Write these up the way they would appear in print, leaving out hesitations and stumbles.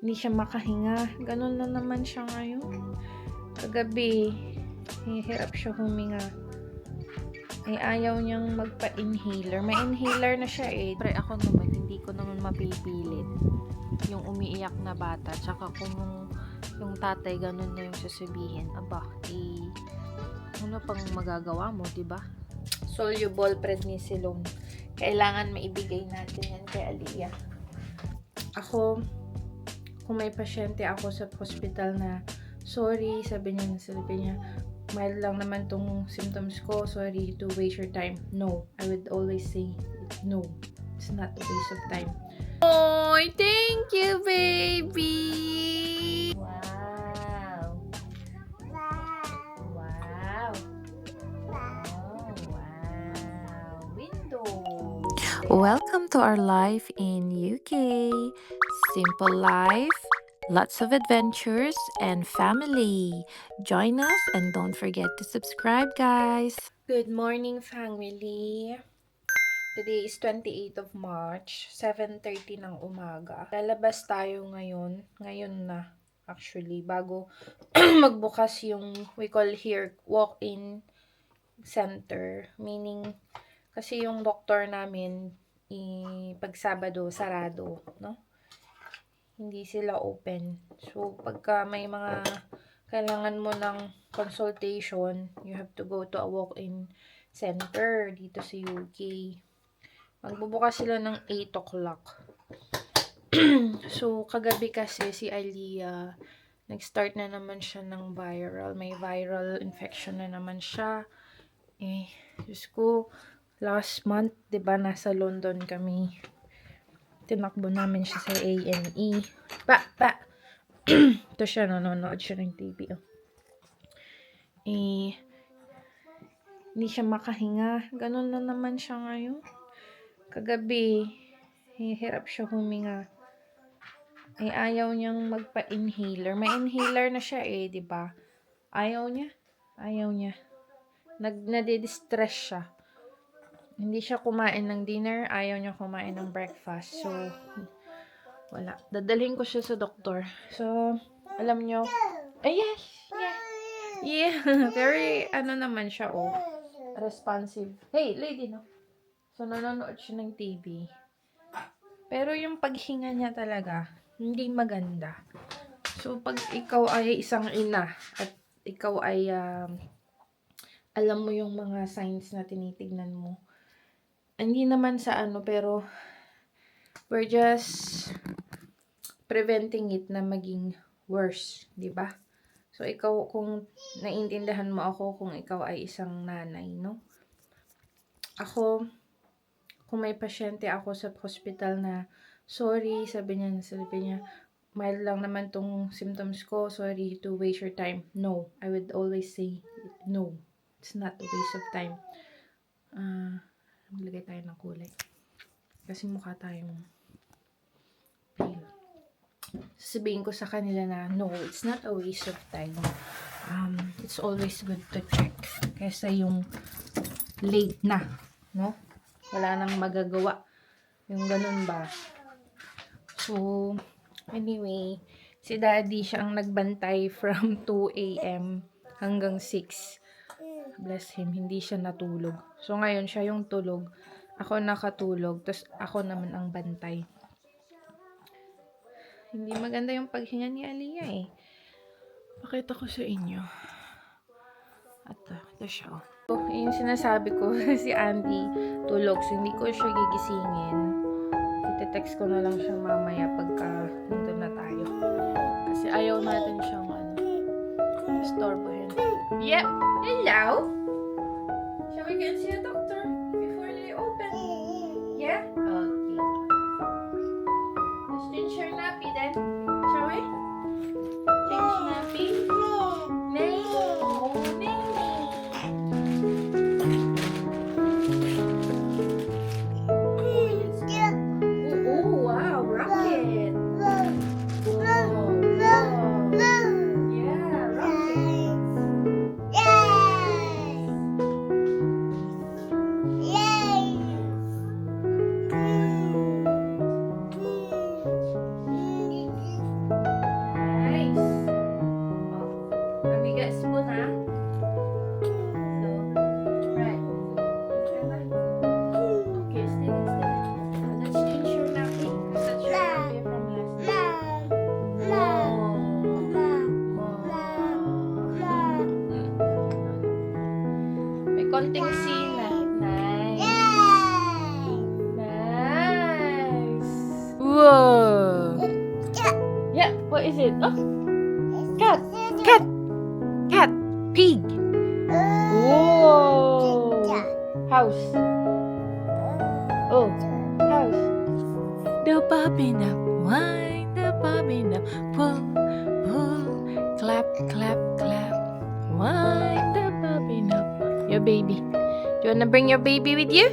Hindi siya makahinga. Ganun na naman siya ngayon. Kagabi, hirap siya huminga. Ayaw niyang magpa-inhaler. May inhaler na siya eh. Pero ako naman, hindi ko naman mapipilit yung umiiyak na bata. Tsaka kung yung tatay ganun na yung sasabihin, aba, ano pang magagawa mo, diba? Soluble prednisolone. Kailangan maibigay natin yan kay Aliyah. Ako, kung may pasyente ako sa hospital na, sorry, sabi niya, mild lang naman tong symptoms ko, sorry to waste your time. No, I would always say, no, it's not a waste of time. Oh, thank you, baby! Wow! Wow! Oh, wow! Window! Welcome to our life in UK. Simple life, lots of adventures and family. Join us and don't forget to subscribe, guys. Good morning, family! Today is 28th of March, 7:30 ng umaga. Lalabas tayo ngayon na actually, bago magbukas yung we call here walk-in center. Meaning, kasi yung doktor namin, pag Sabado, sarado, no? Hindi sila open. So, pagka may mga kailangan mo ng consultation, you have to go to a walk-in center dito sa UK. Magbubukas sila ng 8 o'clock. So, kagabi kasi si Aliyah, nag-start na naman siya ng viral. May viral infection na naman siya. Diyos ko, last month, 'di ba, nasa London kami. Tinakbo namin siya sa A&E. Ito siya, nanonood siya ng TV. Hindi siya makahinga. Ganun na naman siya ngayon. Kagabi, hirap siya huminga. Ayaw niyang magpa-inhaler. May inhaler na siya eh, 'di ba? Ayaw niya. Nade-distress siya. Hindi siya kumain ng dinner, ayaw niya kumain ng breakfast. So, wala. Dadalhin ko siya sa doktor. So, alam niyo, yes. Yeah. Very, naman siya, responsive. Hey, lady, no? So, nanonood siya ng TV. Pero yung paghinga niya talaga, hindi maganda. So, pag ikaw ay isang ina, at ikaw ay, alam mo yung mga signs na tinitignan mo, hindi naman sa pero we're just preventing it na maging worse, 'di ba? So ikaw, kung naiintindihan mo ako, kung ikaw ay isang nanay, no? Ako, kung may pasyente ako sa hospital na, sorry, sabi niya, mild lang naman tong symptoms ko, sorry to waste your time. No, I would always say, no, it's not a waste of time. Maglagay tayo ng kulay. Kasi mukha tayong pale. Sasabihin ko sa kanila na, no, it's not a waste of time. It's always good to check. Kesa yung late na, no? Wala nang magagawa. Yung ganun ba? So, anyway, si daddy siya ang nagbantay from 2 a.m. hanggang 6. Bless him, hindi siya natulog. So, ngayon siya yung tulog. Ako nakatulog, tapos ako naman ang bantay. Hindi maganda yung paghinga ni Aliyah eh. Pakita ko sa inyo. At ito siya. So, yung sinasabi ko, si Andy tulog. So, hindi ko siya gigisingin. Ite-text ko na lang siya mamaya pagka nandun na tayo. Kasi ayaw natin siyang istorbohin. Yep! Hello! Shall we go see a doctor before they open? Yeah? Okay. Let's change your nappy then. Shall we? Change nappy? Nay? Oh, nay. Oh, wow, rocket. Wow. Yeah, rocket. What is it? Oh, cat. Cat. Cat. Pig. Whoa. House. Oh, house. The bobbing up, wind the bobbing up, pull, pull, clap, clap, clap, wind the bobbing up. Your baby. Do you wanna bring your baby with you?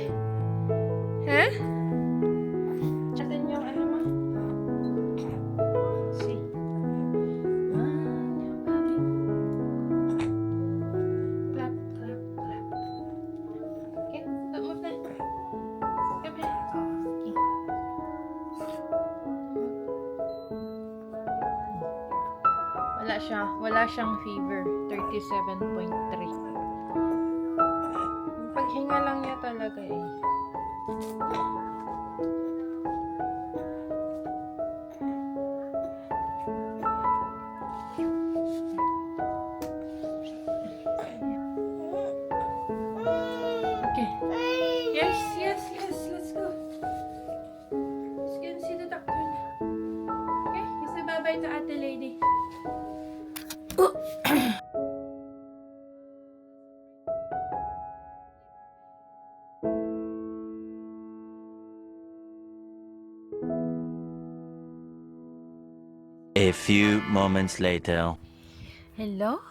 Huh? Atin yung ano mo? See. Clap, clap, clap. Okay, don't move na. Come here. Okay. Wala siyang fever. 37.3. Yung paghinga lang niya talaga eh. Okay. Yes, yes, yes. Let's go. Let's go and see the doctor na. Okay? Say bye-bye to Ate Lady. A few moments later. Hello!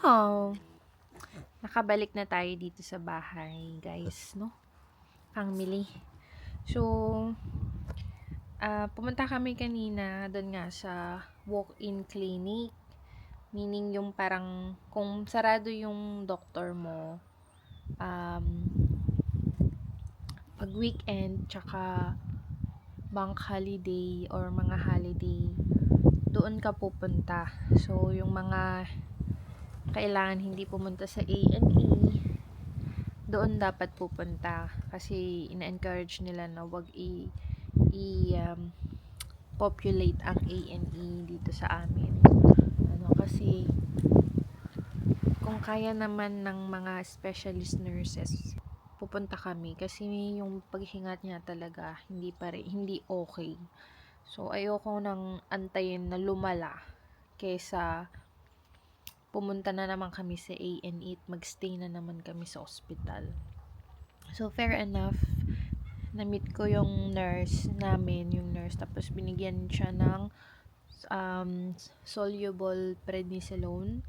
Nakabalik na tayo dito sa bahay, guys, no? Family. So, pumunta kami kanina doon nga sa walk-in clinic. Meaning yung parang, kung sarado yung doctor mo, pag weekend, tsaka bank holiday or mga holiday, doon ka pupunta. So, yung mga kailangan hindi pumunta sa A&E, doon dapat pupunta. Kasi ina-encourage nila na wag populate ang A&E dito sa amin. Kasi kung kaya naman ng mga specialist nurses, pupunta kami. Kasi yung paghinga niya talaga, hindi okay. So, ayoko nang antayin na lumala kesa pumunta na naman kami sa A&E at magstay na naman kami sa ospital. So, fair enough. Na-meet ko yung nurse namin, tapos binigyan siya ng soluble prednisolone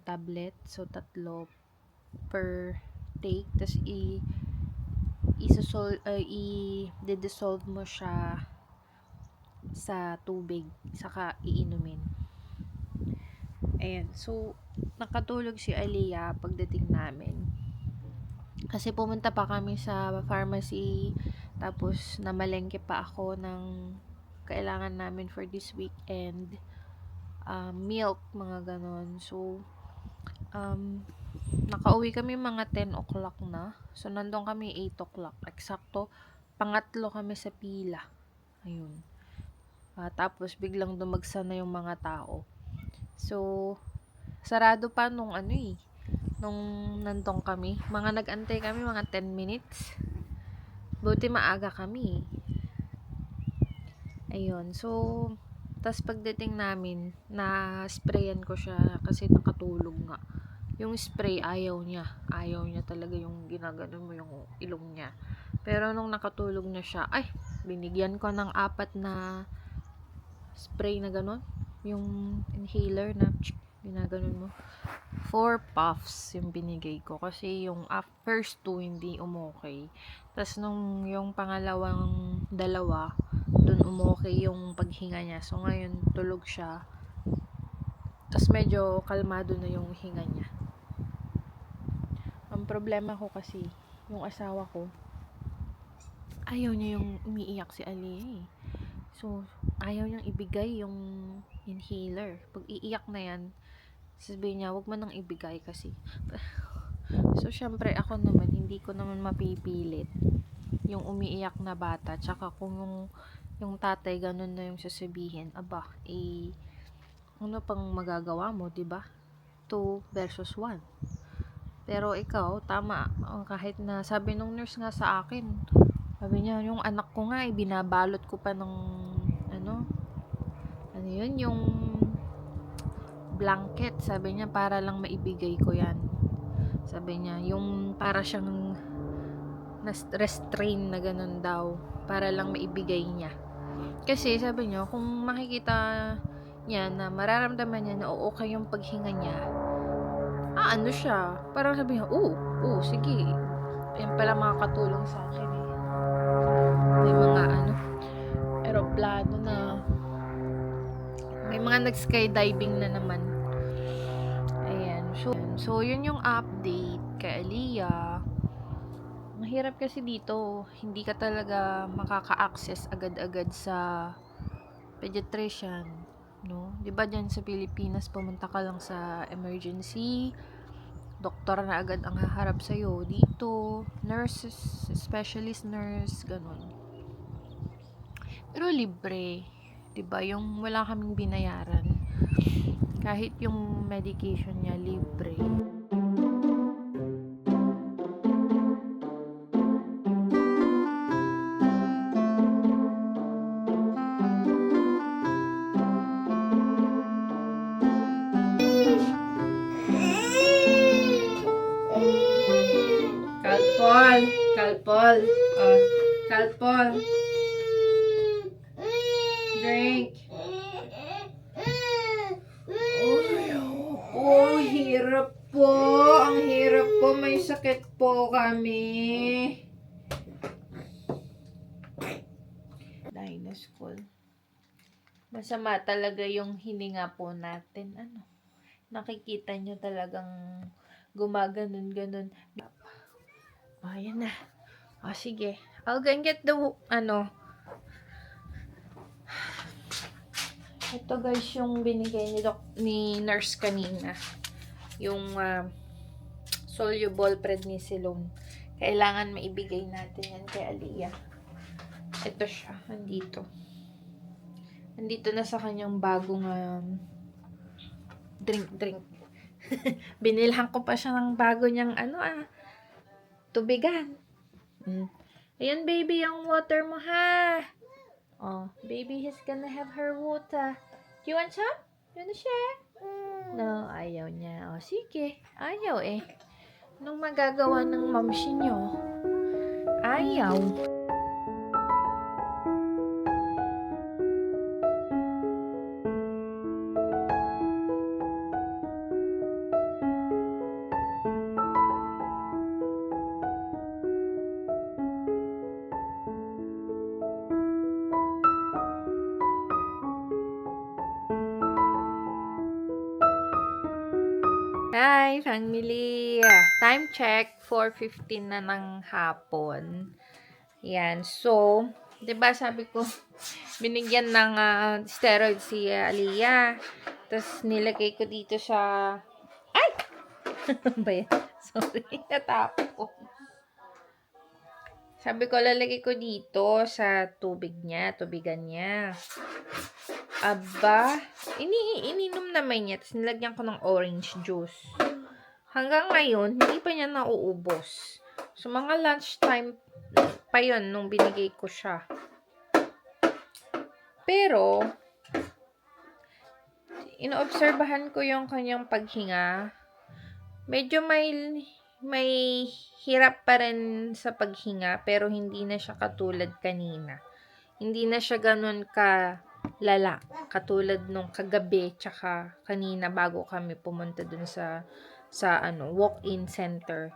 tablet. So, 3 per take. Tapos, i-dissolve mo siya sa tubig, saka iinumin. Ayan. So, nakatulog si Aliyah pagdating namin. Kasi pumunta pa kami sa pharmacy, tapos namalengke pa ako ng kailangan namin for this weekend. Milk, mga ganon. So, nakauwi kami mga 10 o'clock na. So, nandun kami 8 o'clock. Eksakto, pangatlo kami sa pila. Ayun. Tapos, biglang dumagsa na yung mga tao. So, sarado pa nung nandun kami. Mga nag-antay kami, mga 10 minutes. Buti maaga kami. Ayun. So, tas pagdating namin, na-sprayan ko siya kasi nakatulog nga. Yung spray, ayaw niya. Ayaw niya talaga yung ginaganon mo yung ilong niya. Pero nung nakatulog na siya, binigyan ko ng 4 na spray na ganon. Yung inhaler na ginaganon mo. 4 puffs yung binigay ko. Kasi yung first 2 hindi umokay. Tapos nung yung pangalawang 2, dun umokay yung paghinga niya. So ngayon tulog siya. Tapos medyo kalmado na yung hinga niya. Ang problema ko kasi, yung asawa ko, ayaw niya yung umiiyak si Aliyah eh. So, ayaw niyang ibigay yung inhaler. Pag iiyak na yan, sabihin niya, wag mo nang ibigay kasi. So, syempre, ako naman, hindi ko naman mapipilit yung umiiyak na bata. Tsaka kung yung tatay, ganun na yung sasabihin, ano pang magagawa mo, diba? 2 versus 1. Pero ikaw, tama, kahit na, sabi nung nurse nga sa akin, sabi niya, yung anak ko nga, binabalot ko pa ng, ano yun, yung blanket. Sabi niya, para lang maibigay ko yan. Sabi niya, yung para siyang restrain na ganun daw. Para lang maibigay niya. Kasi sabi niya, kung makikita niya na mararamdaman niya na okay yung paghinga niya, ano siya. Parang sabi niya, sige. Yan pala makakatulong sa akin eh. May mga aeroplano na may mga nag-skydiving na naman. Ayan. So yun yung update kay Aliyah. Mahirap kasi dito. Hindi ka talaga makaka-access agad-agad sa pediatrician. No? Diba dyan sa Pilipinas, pumunta ka lang sa emergency, doktor na agad ang haharap sa'yo. Dito, nurses, specialist nurse, ganun. Pero libre. Diba? Yung wala kaming binayaran. Kahit yung medication niya, libre. Calpol. Calpol. Drink. Hirap po. Ang hirap po. May sakit po kami. School. Masama talaga yung hininga po natin. Nakikita nyo talagang gumaganon-ganon. Ayan na. Sige. I'll go and get the, ito guys, yung binigay ni nurse kanina. Yung soluble prednisolone. Kailangan maibigay natin yan kay Aliyah. Ito siya. Andito na sa kanyang bagong drink. Binilhan ko pa siya ng bago niyang tubigan. Ayan baby, yung water mo ha. Baby is gonna have her water. Do you want some? You wanna share? No, ayaw niya. Sige. Ayaw eh. Anong magagawa ng mamsi niyo? Ayaw. Hi, family! Time check, 4:15 na ng hapon. Yan. So, 'di ba sabi ko, binigyan ng steroid si Aliyah. Tapos, nilagay ko dito sa... Ay! Ba yan? Sorry, natapon. Sabi ko, lalagay ko dito sa tubigan niya. Aba, ininom naman niya. Tapos nilagyan ko ng orange juice. Hanggang ngayon, hindi pa niya nauubos. So, mga lunchtime pa yun nung binigay ko siya. Pero, inoobserbahan ko yung kanyang paghinga. Medyo may hirap pa rin sa paghinga, pero hindi na siya katulad kanina. Hindi na siya ganun lala, katulad nung kagabi tsaka kanina bago kami pumunta dun sa walk-in center.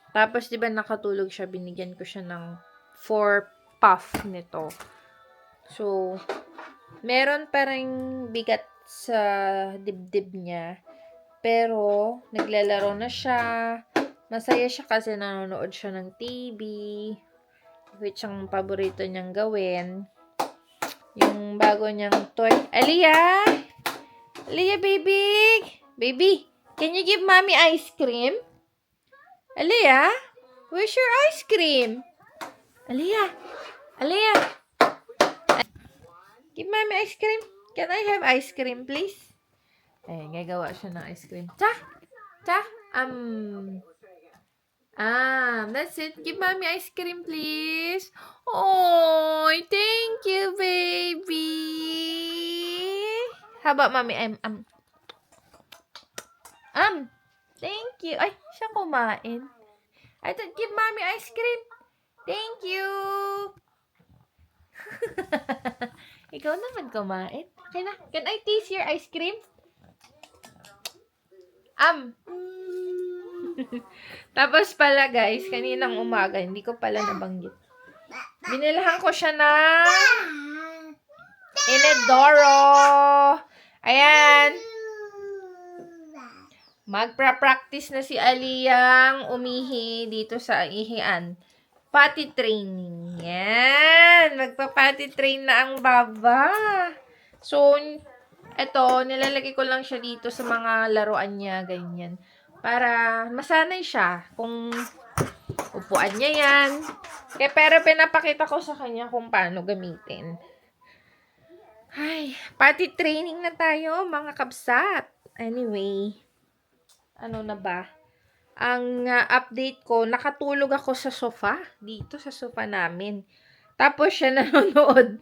Tapos 'di ba nakatulog siya, binigyan ko siya ng 4 puff nito. So, meron pa ring bigat sa dibdib niya, pero naglalaro na siya. Masaya siya kasi nanonood siya ng TV, which ang paborito niyang gawin. Yung bago niyang toy. Aliyah! Aliyah, baby! Baby, can you give mommy ice cream? Aliyah? Where's your ice cream? Aliyah! Aliyah! Give mommy ice cream. Can I have ice cream, please? Ayan, gagawa siya ng ice cream. Cha! That's it. Give mommy ice cream, please. Oh, thank you, baby. How about mommy? Thank you. Ay, siya kumain. I thought, give mommy ice cream. Thank you. Ikaw naman kumain. Okay na. Can I taste your ice cream? Tapos pala guys, kaninang umaga, hindi ko pala nabanggit. Binilahan ko siya ng Inedoro. Ayan. Magpra-practice na si Aliyang umihi dito sa ihian. Potty training. Yan. Magpa-potty train na ang baba. So, eto, nilalagay ko lang siya dito sa mga laruan niya, ganyan. Para masanay siya kung upuan niya yan. Pero pinapakita ko sa kanya kung paano gamitin. Ay, potty training na tayo, mga kabsat. Anyway, ano na ba? Ang update ko, nakatulog ako sa sofa. Dito sa sofa namin. Tapos siya nanonood.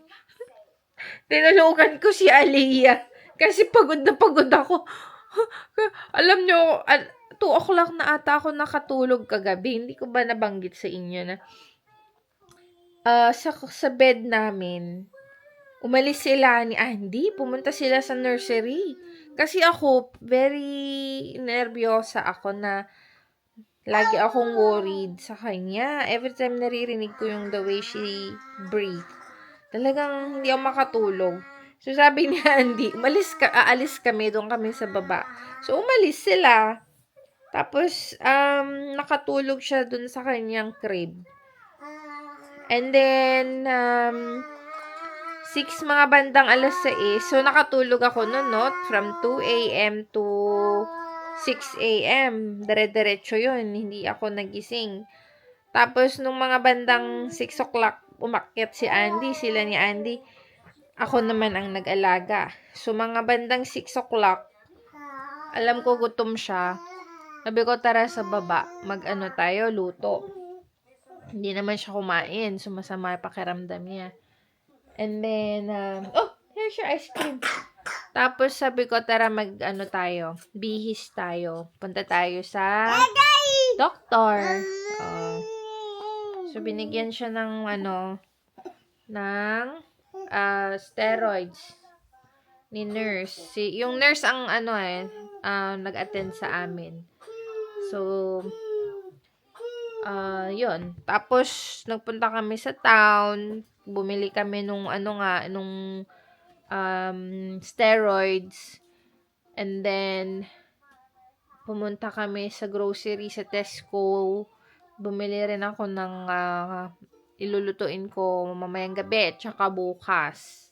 Tinulugan ko si Aliyah. Kasi pagod na pagod ako. Alam nyo, 2 o'clock na ata ako nakatulog kagabi. Hindi ko ba nabanggit sa inyo na sa bed namin, umalis sila ni Andy. Pumunta sila sa nursery. Kasi ako, very nervyosa ako na lagi akong worried sa kanya. Every time naririnig ko yung the way she breathe, talagang hindi ako makatulog. So, sabi ni Andy, aalis kami, doon kami sa baba. So, umalis sila. Tapos, nakatulog siya doon sa kanyang crib. And then, 6 mga bandang 6:00. So, nakatulog ako noon, no? From 2 a.m. to 6 a.m. Dire-diretso yun. Hindi ako nagising. Tapos, nung mga bandang 6 o'clock, umakyat si Andy. Sila ni Andy. Ako naman ang nag-alaga. So, mga bandang 6 o'clock, alam ko gutom siya. Sabi ko, tara sa baba. Mag-ano tayo, luto. Hindi naman siya kumain. Sumasama yung pakiramdam niya. And then, here's your ice cream. Tapos, sabi ko, tara mag-ano tayo. Bihis tayo. Punta tayo sa doktor. So, binigyan siya ng steroids ni nurse. Yung nurse ang nag-attend sa amin. So, yun. Tapos, nagpunta kami sa town. Bumili kami nung steroids. And then, pumunta kami sa grocery sa Tesco. Bumili rin ako ng ilulutuin ko mamayang gabi at saka bukas.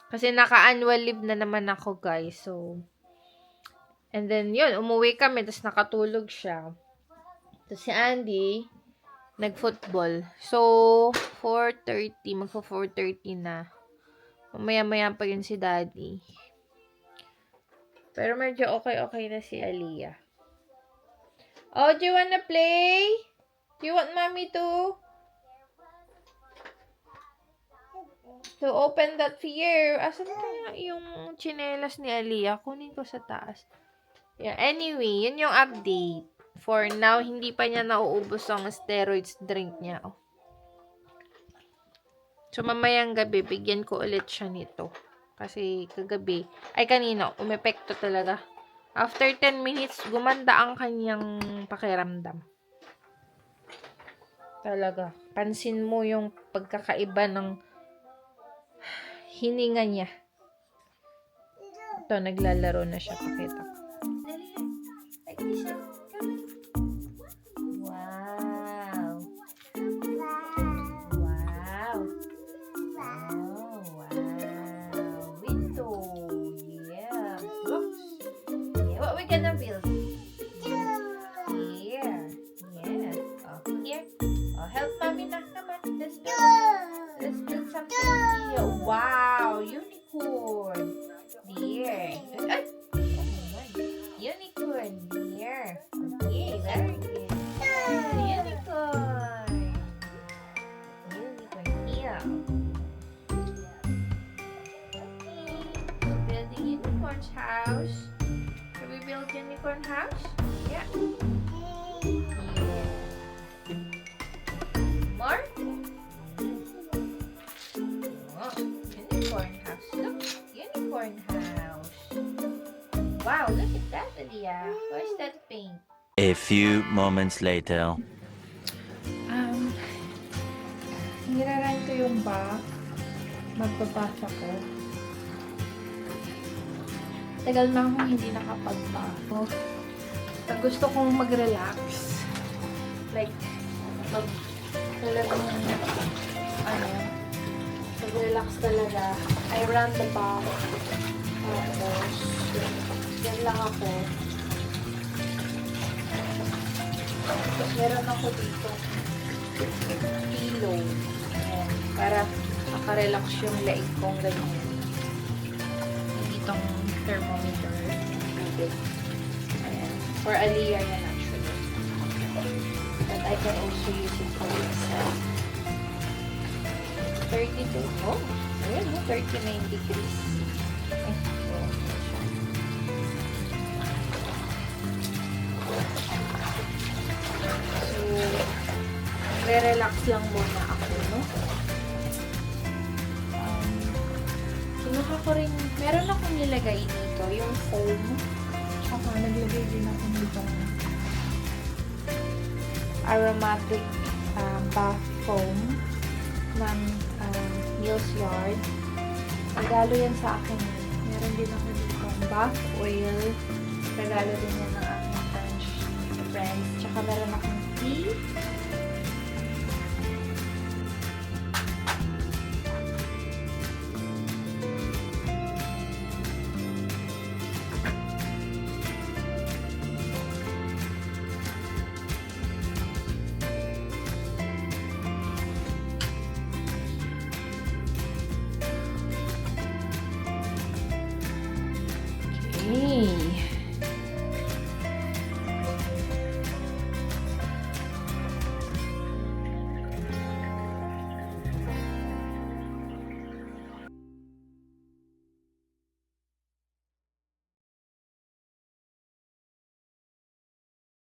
Kasi naka-annual leave na naman ako, guys. So, and then, yun, umuwi kami, tapos nakatulog siya. Tapos si Andy, nag-football. So, 4:30, magpo-4:30 na. Mamaya-maya pa yun si Daddy. Pero medyo okay na si Aliyah. Oh, do you wanna play? Do you want mommy to open that here? Asan kaya yung tsinelas ni Aliyah? Kunin ko sa taas. Yeah, anyway, yun yung update. For now, hindi pa niya nauubos ang steroids drink niya. Oh. So, mamayang gabi, bigyan ko ulit siya nito. Kasi kanina, umepekto talaga. After 10 minutes, gumanda ang kanyang pakiramdam. Talaga. Pansin mo yung pagkakaiba ng hininga niya. Ito, naglalaro na siya. Pakita ko. Wow. Wow. Oh, wow. Window. Yeah. Oops. Yeah. What we gonna build? Here. Yeah. Oh, here. Oh, help mommy na. Come on. Let's build something here. Wow. Unicorn. There. Ay. Oh my. Unicorn. There. Okay. Very good. Unicorn's house. Can we build unicorn house? Yeah. More? Oh, unicorn house. Look, unicorn house. Wow, look at that, Aliyah. Where's that paint? A few moments later. Niraran ko yung bath. Magbabath ako. Tagal na akong hindi nakapag-bath. Pag gusto kong mag-relax, like, talagang, mag-relax talaga, I run the bath. Tapos, yan lang ako. Tapos, meron ako dito pillow. Ayan, para makarelax yung leeg kong ganyan. Itong thermometer. Tubig. Ayan. For Aliyah yan actually. But I can also use it for myself. 32. Oh, ayan mo. 39 degrees. So, re-relax lang muna ako, no? Kinuha ko rin, meron akong nilagay dito, yung foam. Ako, naglagay din ako nito aromatic bath foam ng Neil's Yard. Regalo yan sa akin. Meron din ako dito bath oil. Regalo din yan ng aking French friends. Tsaka meron akong tea. Okay.